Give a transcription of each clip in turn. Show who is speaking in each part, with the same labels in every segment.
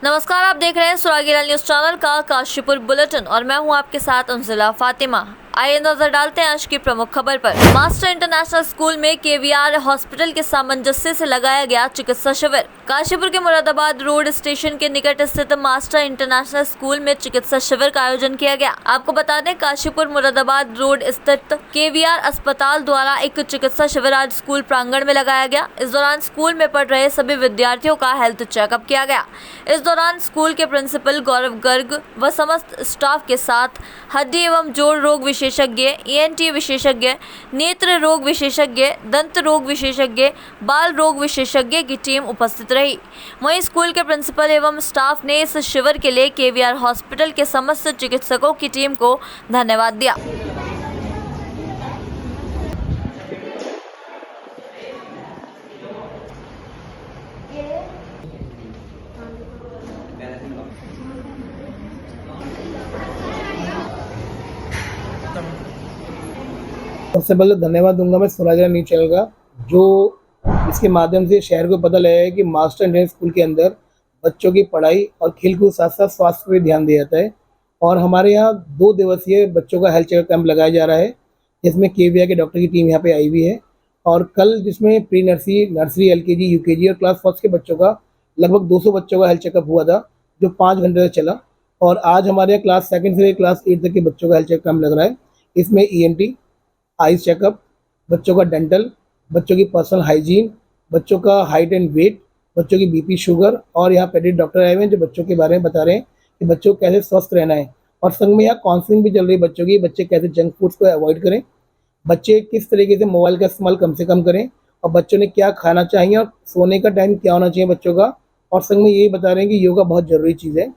Speaker 1: नमस्कार, आप देख रहे हैं सुरागीला न्यूज चैनल का काशीपुर बुलेटिन और मैं हूं आपके साथ अंजुला फातिमा। आइए नजर डालते हैं आज की प्रमुख खबर पर। मास्टर इंटरनेशनल स्कूल में केवीआर हॉस्पिटल के सामंजस्य से लगाया गया चिकित्सा शिविर। काशीपुर के मुरादाबाद रोड स्टेशन के निकट स्थित मास्टर इंटरनेशनल स्कूल में चिकित्सा शिविर का आयोजन किया गया। आपको बता दें, काशीपुर मुरादाबाद रोड स्थित केवीआर अस्पताल द्वारा एक चिकित्सा शिविर आज स्कूल प्रांगण में लगाया गया। इस दौरान स्कूल में पढ़ रहे सभी विद्यार्थियों का हेल्थ चेकअप किया गया। इस दौरान स्कूल के प्रिंसिपल गौरव गर्ग व समस्त स्टाफ के साथ हड्डी एवं जोड़ रोग विशेषज्ञ, ENT विशेषज्ञ, नेत्र रोग विशेषज्ञ, दंत रोग विशेषज्ञ, बाल रोग विशेषज्ञ की टीम उपस्थित रही। वहीं स्कूल के प्रिंसिपल एवं स्टाफ ने इस शिविर के लिए केवीआर हॉस्पिटल के समस्त चिकित्सकों की टीम को धन्यवाद दिया।
Speaker 2: सबसे पहले धन्यवाद दूंगा मैं सुरागीला न्यूज चैनल का, जो इसके माध्यम से शहर को पता लगा है कि मास्टर इंटरनेशनल स्कूल के अंदर बच्चों की पढ़ाई और खेल कूद साथ साथ स्वास्थ्य पर भी ध्यान दिया जाता है। और हमारे यहाँ 2 दिवसीय बच्चों का हेल्थ चेकअप कैंप लगाया जा रहा है, जिसमें केवीआर के डॉक्टर की टीम यहाँ पे आई हुई है। और कल जिसमें प्री नर्सरी LKG UKG और क्लास फर्स्ट के बच्चों का लगभग 200 बच्चों का हेल्थ चेकअप हुआ था, जो 5 घंटे तक चला। और आज हमारे यहाँ क्लास 2 से क्लास 8 तक के बच्चों का हेल्थ चेकअप कैंप लग रहा है। इसमें ENT, आइज चेकअप, बच्चों का डेंटल, बच्चों की पर्सनल हाइजीन, बच्चों का हाइट एंड वेट, बच्चों की BP शुगर, और यहाँ पेडिट डॉक्टर आए हुए हैं जो बच्चों के बारे में बता रहे हैं कि बच्चों को कैसे स्वस्थ रहना है। और संग में यहाँ काउंसलिंग भी चल रही है बच्चों की, बच्चे कैसे जंक फूड्स को अवॉइड करें, बच्चे किस तरीके से मोबाइल का इस्तेमाल कम से कम करें, और बच्चों ने क्या खाना चाहिए और सोने का टाइम क्या होना चाहिए बच्चों का। और संग में यही बता रहे हैं कि योगा बहुत ज़रूरी चीज़ है।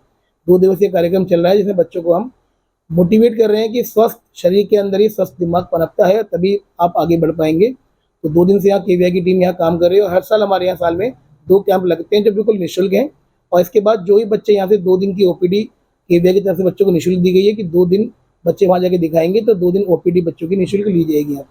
Speaker 2: 2 दिवसीय कार्यक्रम चल रहा है, जिसमें बच्चों को हम मोटिवेट कर रहे हैं कि स्वस्थ शरीर के अंदर ही स्वस्थ दिमाग पनपता है, तभी आप आगे बढ़ पाएंगे। तो 2 दिन से यहाँ केवीआर की टीम यहाँ काम कर रही है और हर साल हमारे यहाँ साल में 2 कैंप लगते हैं जो बिल्कुल निःशुल्क हैं। और इसके बाद जो भी बच्चे यहाँ से 2 दिन की OPD केवीआर की तरफ से बच्चों को निःशुल्क दी गई है कि 2 दिन बच्चे वहाँ जाके दिखाएंगे, तो 2 दिन OPD बच्चों की निःशुल्क ली जाएगी यहाँ।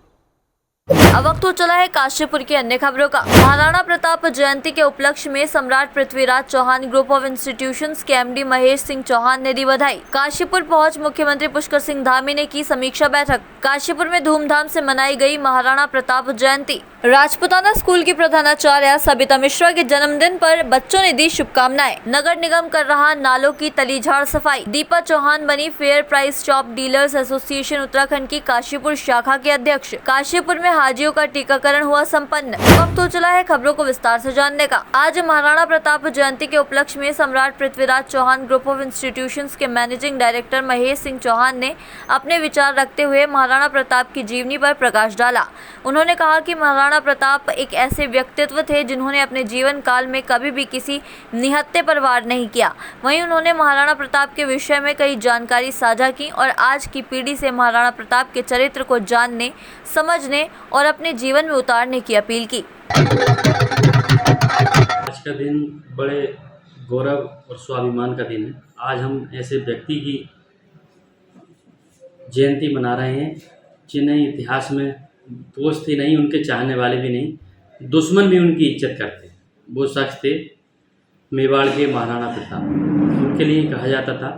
Speaker 1: अब वक्त हो चला है काशीपुर की अन्य खबरों का। महाराणा प्रताप जयंती के उपलक्ष्य में सम्राट Prithviraj Chauhan group of institutions के MD महेश सिंह चौहान ने दी बधाई। काशीपुर पहुंच मुख्यमंत्री पुष्कर सिंह धामी ने की समीक्षा बैठक। काशीपुर में धूमधाम से मनाई गई महाराणा प्रताप जयंती। राजपुताना स्कूल की प्रधानाचार्य सबिता मिश्रा के जन्मदिन पर बच्चों ने दी शुभकामनाएं। नगर निगम कर रहा नालों की तलीझाड़ सफाई। दीपा चौहान बनी fair price shop dealers association Uttarakhand की काशीपुर शाखा के अध्यक्ष। काशीपुर में हाजियों का टीकाकरण हुआ संपन्न। वक्त हो चला है खबरों को विस्तार से जानने का। आज महाराणा प्रताप जयंती के उपलक्ष्य में सम्राट Prithviraj Chauhan group of institutions के मैनेजिंग डायरेक्टर महेश सिंह चौहान ने अपने विचार रखते हुए महाराणा प्रताप की जीवनी पर प्रकाश डाला। उन्होंने कहा कि महाराणा प्रताप एक ऐसे व्यक्तित्व थे जिन्होंने अपने जीवन काल में कभी भी किसी निहत्थे पर वार नहीं किया। वहीं उन्होंने महाराणा प्रताप के विषय में कई जानकारी साझा की और आज की पीढ़ी से महाराणा प्रताप के चरित्र को जानने, समझने और अपने जीवन में उतारने की अपील की।
Speaker 3: आज का दिन बड़े गौरव और स्वाभिमान का दिन है। आज हम ऐसे व्यक्ति की जयंती मना रहे हैं जिन्हें इतिहास में दोस्त ही नहीं, उनके चाहने वाले भी नहीं, दुश्मन भी उनकी इज्जत करते हैं। वो शख्स थे मेवाड़ के महाराणा प्रताप। उनके लिए कहा जाता था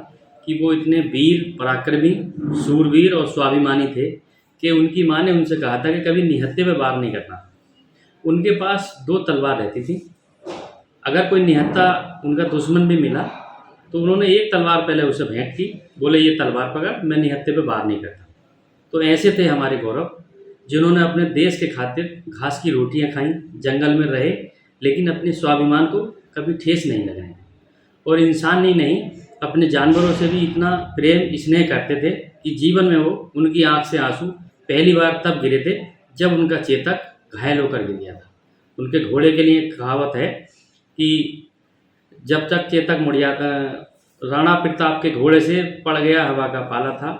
Speaker 3: कि वो इतने वीर, पराक्रमी, शूरवीर और स्वाभिमानी थे कि उनकी माँ ने उनसे कहा था कि कभी निहत्थे पे वार नहीं करना। उनके पास 2 तलवार रहती थी। अगर कोई निहत्था उनका दुश्मन भी मिला तो उन्होंने एक तलवार पहले उसे भेंट की, बोले ये तलवार पकड़, मैं निहत्थे पे वार नहीं करता। तो ऐसे थे हमारे गौरव, जिन्होंने अपने देश के खातिर घास की रोटियां खाई, जंगल में रहे, लेकिन अपने स्वाभिमान को कभी ठेस नहीं लगाए। और इंसान ही नहीं, अपने जानवरों से भी इतना प्रेम स्नेह करते थे कि जीवन में वो उनकी आंख से आंसू पहली बार तब गिरे थे जब उनका चेतक घायल होकर गिर गया था। उनके घोड़े के लिए एक कहावत है कि जब तक चेतक मुड़ जाता, राणा प्रताप के घोड़े से पड़ गया हवा का पाला था,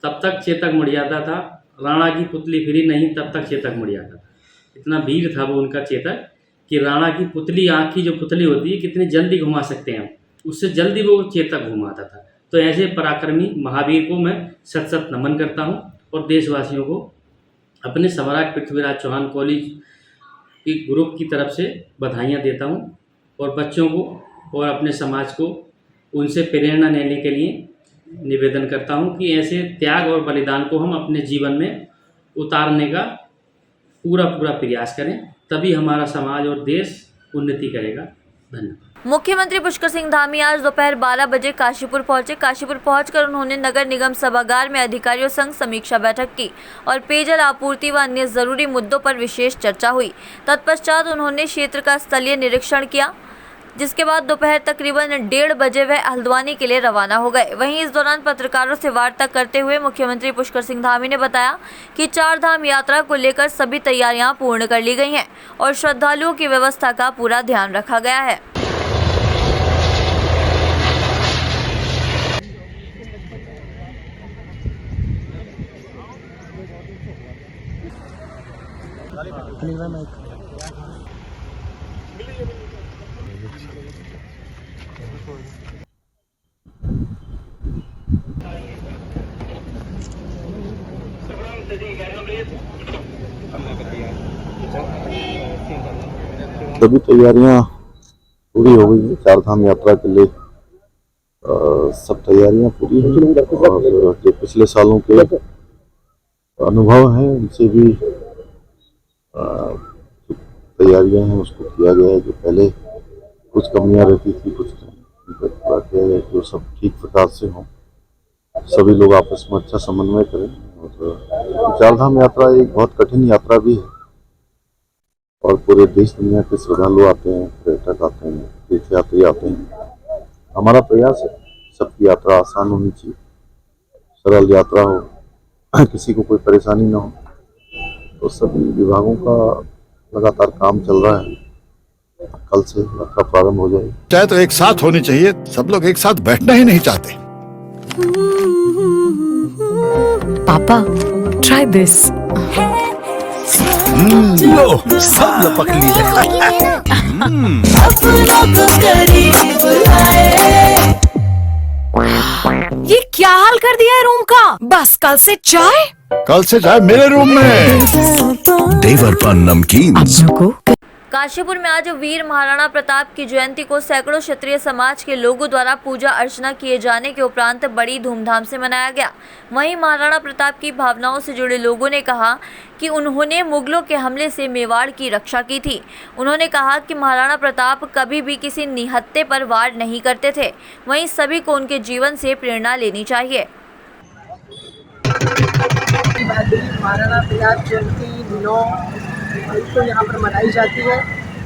Speaker 3: तब तक चेतक मुड़ जाता था, राणा की पुतली फिरी नहीं तब तक चेतक मुड़ जाता था। इतना वीर था वो उनका चेतक कि राणा की पुतली, आँख की जो पुतली होती है, कितनी जल्दी घुमा सकते हैं हम, उससे जल्दी वो चेतक घुमाता था। तो ऐसे पराक्रमी महावीर को मैं सत सत नमन करता हूँ और देशवासियों को अपने सम्राट पृथ्वीराज चौहान कॉलेज की ग्रुप की तरफ से बधाइयाँ देता हूँ और बच्चों को और अपने समाज को उनसे प्रेरणा लेने के लिए निवेदन करता हूं कि ऐसे त्याग और बलिदान को हम अपने जीवन में उतारने का पूरा प्रयास करें, तभी हमारा समाज और देश उन्नति करेगा। धन्यवाद।
Speaker 1: मुख्यमंत्री पुष्कर सिंह धामी आज दोपहर 12 बजे काशीपुर पहुंचे। काशीपुर पहुंचकर उन्होंने नगर निगम सभागार में अधिकारियों संग समीक्षा बैठक की और पेयजल आपूर्ति व अन्य जरूरी मुद्दों पर विशेष चर्चा हुई। तत्पश्चात उन्होंने क्षेत्र का स्थलीय निरीक्षण किया, जिसके बाद दोपहर तकरीबन 1:30 बजे वह हल्द्वानी के लिए रवाना हो गए। वहीं इस दौरान पत्रकारों से वार्ता करते हुए मुख्यमंत्री पुष्कर सिंह धामी ने बताया कि 4 धाम यात्रा को लेकर सभी तैयारियां पूर्ण कर ली गई हैं और श्रद्धालुओं की व्यवस्था का पूरा ध्यान रखा गया है।
Speaker 4: सभी तैयारियां पूरी हो गई है। 4 धाम यात्रा के लिए सब तैयारियां पूरी हैं और जो पिछले सालों के अनुभव हैं उनसे भी तैयारियां हैं उसको किया गया है। जो पहले कुछ कमियां रहती थी कुछ पूरा किया है, जो सब ठीक प्रकार से हों, सभी लोग आपस में अच्छा समन्वय करें। और 4 धाम यात्रा एक बहुत कठिन यात्रा भी है और पूरे देश दुनिया के श्रद्धालु आते हैं, पर्यटक आते हैं, तीर्थयात्री आते हैं। हमारा प्रयास है सबकी यात्रा आसान होनी चाहिए, सरल यात्रा हो, किसी को कोई परेशानी ना हो। तो सभी विभागों का लगातार काम चल रहा है। कल से यात्रा प्रारंभ हो जाएगी।
Speaker 5: चाहे तो एक साथ होनी चाहिए, सब लोग एक साथ बैठना ही नहीं चाहते।
Speaker 6: पापा, try this.
Speaker 5: लो, सब लपक लिए।
Speaker 6: ये क्या हाल कर दिया है रूम का? बस कल से चाय?
Speaker 5: कल से चाय मेरे रूम में। देवरपन नमकीन।
Speaker 1: काशीपुर में आज वीर महाराणा प्रताप की जयंती को सैकड़ों क्षत्रिय समाज के लोगों द्वारा पूजा अर्चना किए जाने के उपरांत बड़ी धूमधाम से मनाया गया। वहीं महाराणा प्रताप की भावनाओं से जुड़े लोगों ने कहा कि उन्होंने मुगलों के हमले से मेवाड़ की रक्षा की थी। उन्होंने कहा कि महाराणा प्रताप कभी भी किसी निहत्थे पर वार नहीं करते थे। वहीं सभी को उनके जीवन से प्रेरणा लेनी चाहिए।
Speaker 7: महाराणा प्रताप जयंती 9 तो यहाँ पर मनाई जाती है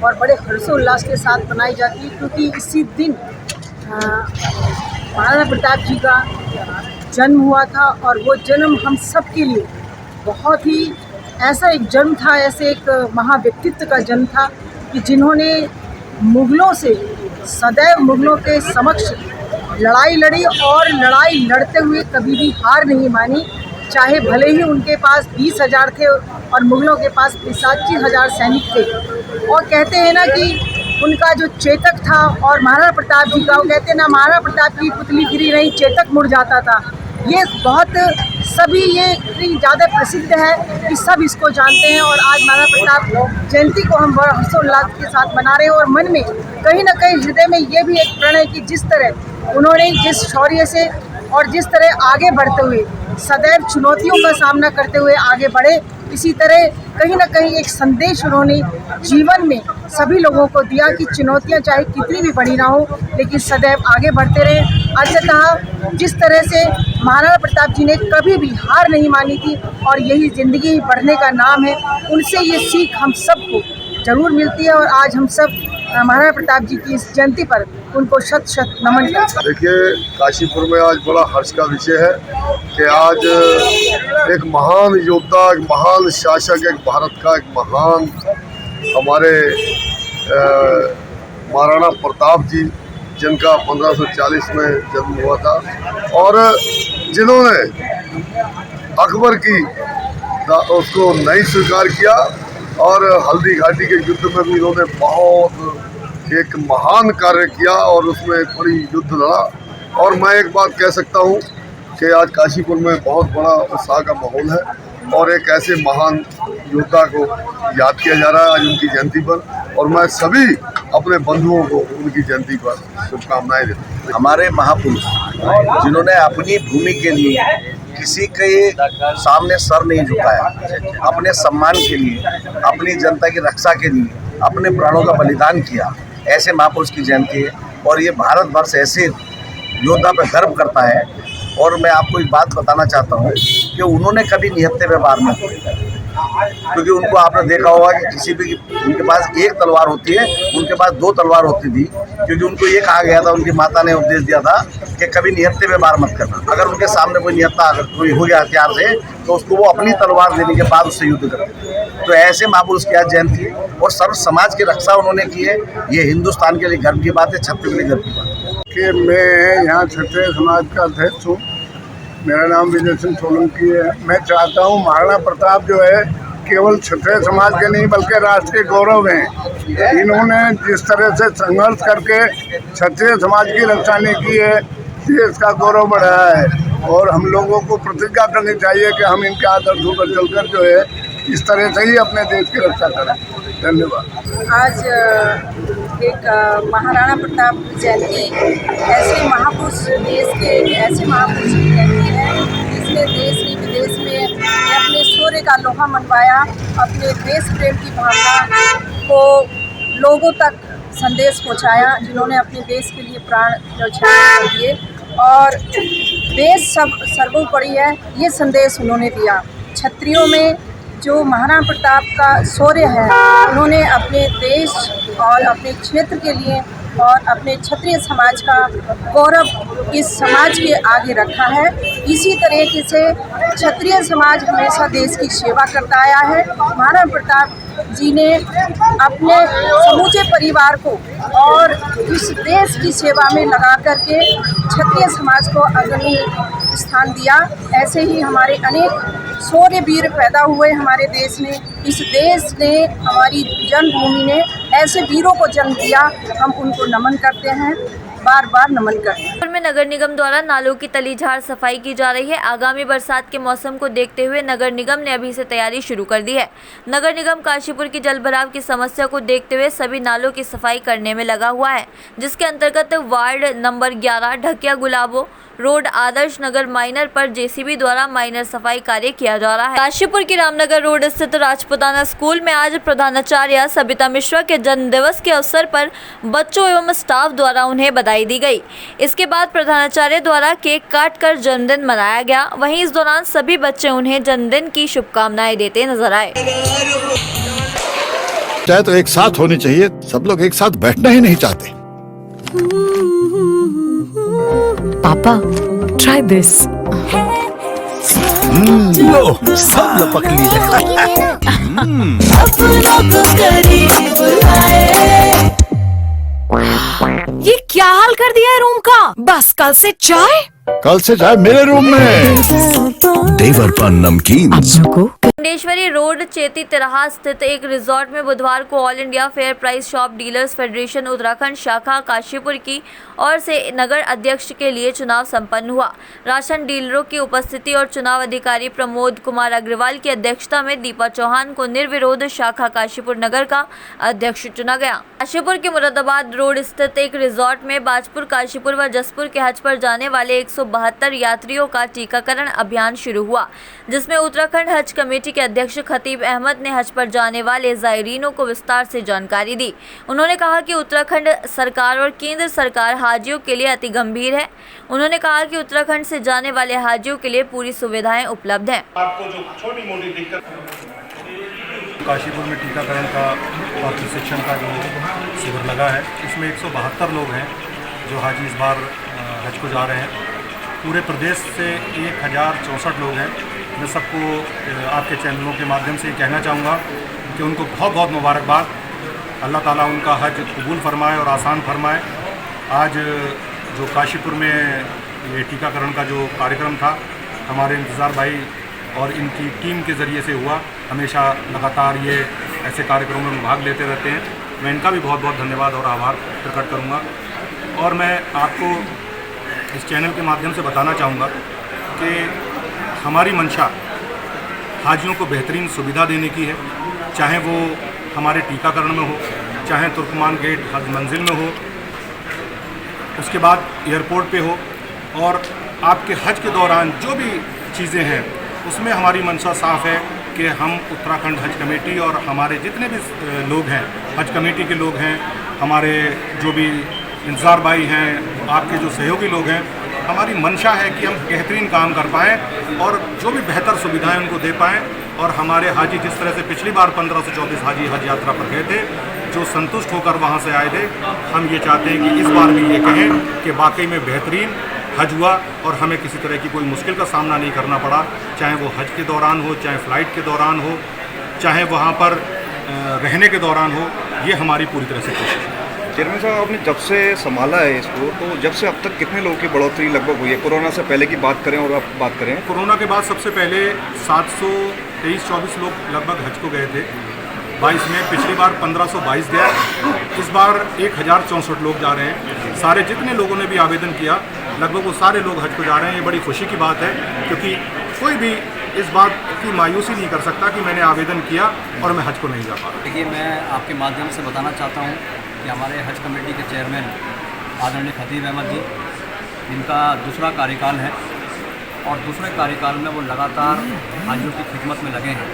Speaker 7: और बड़े हर्षोल्लास के साथ मनाई जाती है, क्योंकि इसी दिन महाराणा प्रताप जी का जन्म हुआ था और वो जन्म हम सब के लिए बहुत ही ऐसा एक जन्म था, ऐसे एक महाव्यक्तित्व का जन्म था कि जिन्होंने मुगलों से सदैव मुगलों के समक्ष लड़ाई लड़ी और लड़ाई लड़ते हुए कभी भी हार नहीं मानी। चाहे भले ही उनके पास 20,000 थे और मुगलों के पास 85,000 सैनिक थे। और कहते हैं ना कि उनका जो चेतक था और महाराणा प्रताप जी का, वो कहते हैं ना महाराणा प्रताप की पुतली गिरी नहीं चेतक मुड़ जाता था। ये बहुत सभी ये इतनी ज़्यादा प्रसिद्ध है कि सब इसको जानते हैं। और आज महाराणा प्रताप जयंती को हम बड़ा हर्षोल्लास के साथ मना रहे हैं और मन में कहीं ना कहीं हृदय में ये भी एक प्रण है कि जिस तरह उन्होंने जिस शौर्य से और जिस तरह आगे बढ़ते हुए सदैव चुनौतियों का सामना करते हुए आगे बढ़े, इसी तरह कहीं ना कहीं एक संदेश उन्होंने जीवन में सभी लोगों को दिया कि चुनौतियां चाहे कितनी भी बड़ी ना हो लेकिन सदैव आगे बढ़ते रहे। अंततः जिस तरह से महाराणा प्रताप जी ने कभी भी हार नहीं मानी थी और यही ज़िंदगी बढ़ने का नाम है, उनसे ये सीख हम सबको जरूर मिलती है। और आज हम सब महाराणा प्रताप जी की इस जयंती पर उनको शत शत नमन करते हैं।
Speaker 8: देखिए, काशीपुर में आज बड़ा हर्ष का विषय है कि आज एक महान योद्धा, एक महान शासक, एक भारत का एक महान हमारे महाराणा प्रताप जी, जिनका 1540 में जन्म हुआ था और जिन्होंने अकबर की उसको नहीं स्वीकार किया और हल्दी घाटी के युद्ध में भी इन्होंने बहुत एक महान कार्य किया और उसमें एक बड़ी युद्ध लड़ा। और मैं एक बात कह सकता हूँ कि आज काशीपुर में बहुत बड़ा उत्साह का माहौल है और एक ऐसे महान योद्धा को याद किया जा रहा है आज उनकी जयंती पर। और मैं सभी अपने बंधुओं को उनकी जयंती पर शुभकामनाएं देता हूं।
Speaker 9: हमारे महापुरुष जिन्होंने अपनी भूमि के लिए किसी के सामने सर नहीं झुकाया, अपने सम्मान के लिए, अपनी जनता की रक्षा के लिए अपने प्राणों का बलिदान किया, ऐसे महापुरुष की जयंती है। और ये भारत वर्ष ऐसे योद्धा पर गर्व करता है। और मैं आपको एक बात बताना चाहता हूँ कि उन्होंने कभी निहत्थे में वार नहीं किया, क्योंकि उनको आपने देखा होगा कि किसी भी उनके पास एक तलवार होती है, उनके पास 2 तलवार होती थी, क्योंकि उनको ये कहा गया था, उनकी माता ने उपदेश दिया था कि कभी निहत्थे में वार मत करना। अगर उनके सामने कोई निहत्था अगर कोई हो गया हथियार से, तो उसको वो अपनी तलवार देने के बाद उससे युद्ध करते। तो ऐसे महापुरुष की आज जयंती है और सर्व समाज की रक्षा उन्होंने की है। ये हिंदुस्तान के लिए गर्व की बात है, छत्तीसगढ़ के लिए गर्व की बात है।
Speaker 8: कि मैं यहाँ क्षत्रिय समाज का अध्यक्ष हूँ। मेरा नाम विजय सिंह सोलंकी है। मैं चाहता हूँ महाराणा प्रताप जो है केवल क्षत्रिय समाज के नहीं बल्कि राष्ट्र के गौरव हैं। इन्होंने जिस तरह से संघर्ष करके क्षत्रिय समाज की रक्षा नहीं की है, देश का गौरव बढ़ाया है। और हम लोगों को प्रतिज्ञा करनी चाहिए कि हम इनके आदर्शों पर चलकर जो है इस तरह से ही अपने देश की रक्षा करें। धन्यवाद।
Speaker 7: आज एक महाराणा प्रताप जयंती ऐसे महापुरुष देश के ऐसे महापुरुष की जयंती है जिसने देश की विदेश में अपने शौर्य का लोहा मनवाया, अपने देश प्रेम की भावना को लोगों तक संदेश पहुंचाया, जिन्होंने अपने देश के लिए प्राण न्यौछावर कर दिए और देश सर्वोपरि है, ये संदेश उन्होंने दिया। क्षत्रियों में जो महाराणा प्रताप का शौर्य है, उन्होंने अपने देश और अपने क्षेत्र के लिए और अपने क्षत्रिय समाज का गौरव इस समाज के आगे रखा है। इसी तरीके से क्षत्रिय समाज हमेशा देश की सेवा करता आया है। महाराणा प्रताप जी ने अपने समूचे परिवार को और इस देश की सेवा में लगा करके क्षत्रिय समाज को अग्रणी स्थान दिया। ऐसे ही हमारे अनेक शौर्यवीर पैदा हुए हमारे देश में। इस देश ने, हमारी जन्मभूमि ने ऐसे वीरों को जन्म दिया। हम उनको नमन करते हैं, बार बार नमन करते हैं।
Speaker 1: में नगर निगम द्वारा नालों की तलीझार सफाई की जा रही है। आगामी बरसात के मौसम को देखते हुए नगर निगम ने अभी से तैयारी शुरू कर दी है। नगर निगम काशीपुर की जलभराव की समस्या को देखते हुए सभी नालों की सफाई करने में लगा हुआ है, जिसके अंतर्गत वार्ड नंबर 11 ढकिया गुलाबो रोड आदर्श नगर माइनर पर जेसीबी द्वारा माइनर सफाई कार्य किया जा रहा है। काशीपुर की रामनगर रोड स्थित राजपुताना स्कूल में आज प्रधानाचार्य सबिता मिश्रा के जन्म दिवस के अवसर पर बच्चों एवं स्टाफ द्वारा उन्हें बधाई दी गई। इसके बाद प्रधानाचार्य द्वारा केक काटकर जन्मदिन मनाया गया। वहीं इस दौरान सभी बच्चे उन्हें जन्मदिन की शुभकामनाएं देते नजर आए।
Speaker 5: चाहे तो एक साथ होनी चाहिए, सब लोग एक साथ बैठना ही नहीं चाहते।
Speaker 6: पापा, ट्राई दिस।
Speaker 5: लो, सब लपक ली।
Speaker 6: ये क्या हाल कर दिया है रूम का? बस कल से चाय
Speaker 5: मेरे रूम में। देवर पान नमकीन।
Speaker 1: मुंडेश्वरी रोड चेती तिराहा स्थित एक रिजॉर्ट में बुधवार को all India fair price shop dealers federation Uttarakhand शाखा काशीपुर की ओर से नगर अध्यक्ष के लिए चुनाव संपन्न हुआ। राशन डीलरों की उपस्थिति और चुनाव अधिकारी प्रमोद कुमार अग्रवाल की अध्यक्षता में दीपा चौहान को निर्विरोध शाखा काशीपुर नगर का अध्यक्ष चुना गया। काशीपुर के मुरादाबाद रोड स्थित एक रिजॉर्ट में बाजपुर, काशीपुर व जसपुर के हज पर जाने वाले 172 यात्रियों का टीकाकरण अभियान शुरू हुआ, जिसमें उत्तराखंड हज कमेटी के अध्यक्ष खतीब अहमद ने हज पर जाने वाले जायरीनों को विस्तार से जानकारी दी। उन्होंने कहा कि उत्तराखंड सरकार और केंद्र सरकार हाजियों के लिए अति गंभीर है। उन्होंने कहा कि उत्तराखंड से जाने वाले हाजियों के लिए पूरी सुविधाएं उपलब्ध हैं।
Speaker 10: आपको जो छोटी मोटी दिक्कत काशीपुर में टीकाकरण का और प्रशिक्षण का जो शिविर लगा है, इसमें 172 लोग हैं जो हाजी इस बार हज को जा रहे हैं। पूरे प्रदेश से 1064 लोग हैं। मैं सबको आपके चैनलों के माध्यम से कहना चाहूँगा कि उनको बहुत बहुत मुबारकबाद। अल्लाह ताला उनका हज कबूल फरमाए और आसान फरमाए। आज जो काशीपुर में ये टीकाकरण का जो कार्यक्रम था, हमारे इंतज़ार भाई और इनकी टीम के ज़रिए से हुआ। हमेशा लगातार ये ऐसे कार्यक्रमों में भाग लेते रहते हैं। मैं इनका भी बहुत बहुत धन्यवाद और आभार प्रकट करूँगा। और मैं आपको इस चैनल के माध्यम से बताना चाहूँगा कि हमारी मंशा हाजियों को बेहतरीन सुविधा देने की है, चाहे वो हमारे टीकाकरण में हो, चाहे तुर्कमान गेट हज मंजिल में हो, उसके बाद एयरपोर्ट पे हो, और आपके हज के दौरान जो भी चीज़ें हैं उसमें हमारी मंशा साफ़ है कि हम उत्तराखंड हज कमेटी और हमारे जितने भी लोग हैं, हज कमेटी के लोग हैं, हमारे जो भी इंतज़ार भाई हैं, आपके जो सहयोगी लोग हैं, हमारी मंशा है कि हम बेहतरीन काम कर पाएँ और जो भी बेहतर सुविधाएं उनको दे पाएँ। और हमारे हाजी जिस तरह से पिछली बार 15 से 24 हाजी हज यात्रा पर गए थे, जो संतुष्ट होकर वहाँ से आए थे, हम ये चाहते हैं कि इस बार भी ये कहें कि वाकई में बेहतरीन हज हुआ और हमें किसी तरह की कोई मुश्किल का सामना नहीं करना पड़ा, चाहे वो हज के दौरान हो, चाहे फ़्लाइट के दौरान हो, चाहे वहाँ पर रहने के दौरान हो। ये हमारी पूरी तरह से कोशिश है।
Speaker 11: चेयरमैन साहब, आपने जब से संभाला है इसको, तो जब से अब तक कितने लोगों की बढ़ोतरी लगभग हुई है? कोरोना से पहले की बात करें और अब बात करें।
Speaker 10: कोरोना के बाद सबसे पहले 723-24 लोग लगभग हज को गए थे 22 में। पिछली बार 1522 गया, इस बार 1064 लोग जा रहे हैं। सारे जितने लोगों ने भी आवेदन किया लगभग वो सारे लोग हज को जा रहे हैं। ये बड़ी खुशी की बात है, क्योंकि कोई भी इस बात की मायूसी नहीं कर सकता कि मैंने आवेदन किया और मैं हज को नहीं जा पा रहा।
Speaker 12: देखिए, मैं आपके माध्यम से बताना चाहता हूँ कि हमारे हज कमेटी के चेयरमैन आदरणीय खतीब अहमद जी, इनका दूसरा कार्यकाल है और दूसरे कार्यकाल में वो लगातार हाजियों की खिदमत में लगे हैं।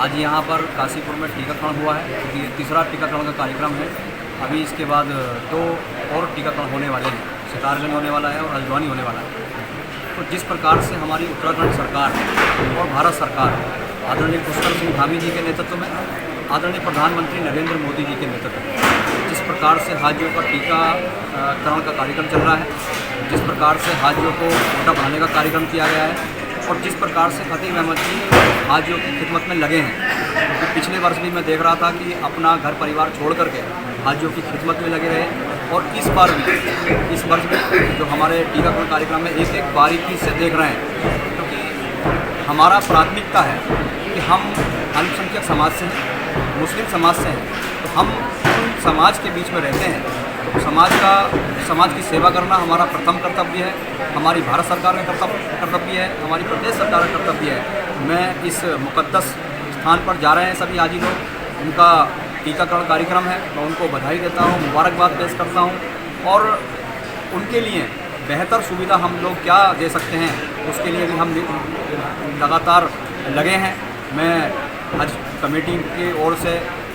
Speaker 12: आज यहाँ पर काशीपुर में टीकाकरण हुआ है, क्योंकि ये तीसरा टीकाकरण का कार्यक्रम है। अभी इसके बाद 2 और टीकाकरण होने वाले हैं, सितारगंज होने वाला है और हल्द्वानी होने वाला है। तो जिस प्रकार से हमारी उत्तराखंड सरकार और भारत सरकार आदरणीय पुष्कर सिंह धामी जी के नेतृत्व में, आदरणीय प्रधानमंत्री नरेंद्र मोदी जी के नेतृत्व में जिस प्रकार से हाजियों का टीकाकरण का कार्यक्रम चल रहा है, जिस प्रकार से हाजियों को कोटा बढ़ाने का कार्यक्रम किया गया है और जिस प्रकार से खतीब अहमद जी हाजियों की खिदमत में लगे हैं, क्योंकि पिछले वर्ष भी मैं देख रहा था कि अपना घर परिवार छोड़ करके हाजियों की खिदमत में लगे रहे, और इस बार भी, इस वर्ष भी जो हमारे टीकाकरण कार्यक्रम में एक एक बारीकी से देख रहे हैं, क्योंकि हमारा प्राथमिकता है कि हम अल्पसंख्यक समाज से हैं, मुस्लिम समाज से हैं, तो हम समाज के बीच में रहते हैं, तो समाज की सेवा करना हमारा प्रथम कर्तव्य है, हमारी भारत सरकार का कर्तव्य है, हमारी प्रदेश सरकार का कर्तव्य है। मैं इस मुक़द्दस स्थान पर जा रहे हैं सभी हाजी लोग, उनका टीकाकरण कार्यक्रम है, मैं उनको बधाई देता हूँ, मुबारकबाद पेश करता हूँ और उनके लिए बेहतर सुविधा हम लोग क्या दे सकते हैं उसके लिए भी हम लगातार लगे हैं। मैं हज कमेटी की ओर से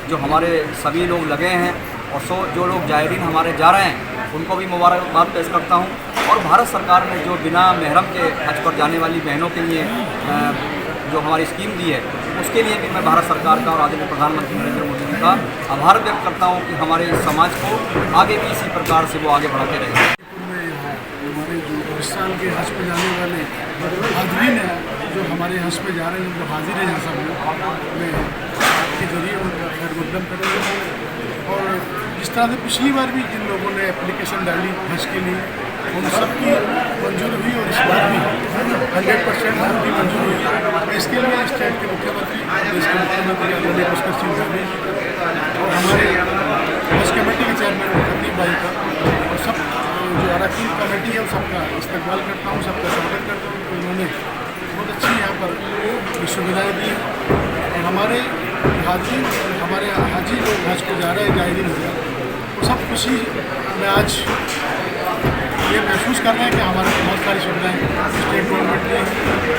Speaker 12: जो हमारे सभी लोग लगे हैं और जो लोग जायरीन हमारे जा रहे हैं उनको भी मुबारकबाद पेश करता हूं। और भारत सरकार ने जो बिना महरम के हज पर जाने वाली बहनों के लिए जो हमारी स्कीम दी है, उसके लिए भी मैं भारत सरकार का और आदरणीय प्रधानमंत्री नरेंद्र मोदी जी का आभार व्यक्त करता हूं कि हमारे समाज को आगे भी इसी प्रकार से वो आगे बढ़ाते रहें।
Speaker 13: हमारे जो पाकिस्तान के हज पे जाने वाले हाजरीन हैं, जो हमारे हज पे जा रहे हैं, जो हाजिर हैं सब लोग, मैं आपके जरिए उनका खैर मकदम करेंगे। और जिस तरह से पिछली बार भी जिन लोगों ने एप्लीकेशन डाली हज के लिए, उन सबकी मंजूर हुई और इस बार भी 100% उनकी मंजूर हुई। इसके लिए स्टेट के मुख्यमंत्री, देश के मुख्यमंत्री आदरणीय पुष्कर सिंह धामी और हमारे हज कमेटी के चेयरमैन खतीब भाई का और सब जो अरकान कमेटी है सबका इस्तेमाल करता हूँ, सबका स्वागत करता हूँ। तो उन्होंने बहुत अच्छी यहाँ पर सुविधाएँ दी और हमारे हाजी लोग हज को जा रहे हैं, जायरीन हो गया, तो सब खुशी में आज ये महसूस कर रहे हैं कि हमारे बहुत सारी सुविधाएँ स्टेट गवर्नमेंट ने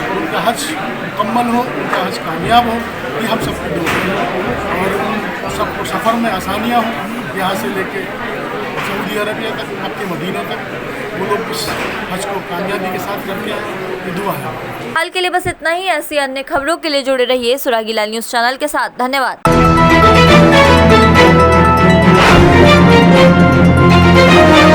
Speaker 13: और उनका हज मुकम्मल हो, उनका हज कामयाब हो, ये हम सबको दुआ हैं। और उन सबको सफ़र में आसानियाँ हों, यहाँ से लेके सऊदी अरबिया तक, मक्के मदीना तक, वो लोग इस हज को कामयाबी के साथ करके ये दुआ है।
Speaker 1: हाल के लिए बस इतना ही। ऐसी अन्य खबरों के लिए जुड़े रहिए सुरागी लाल न्यूज़ चैनल के साथ। धन्यवाद।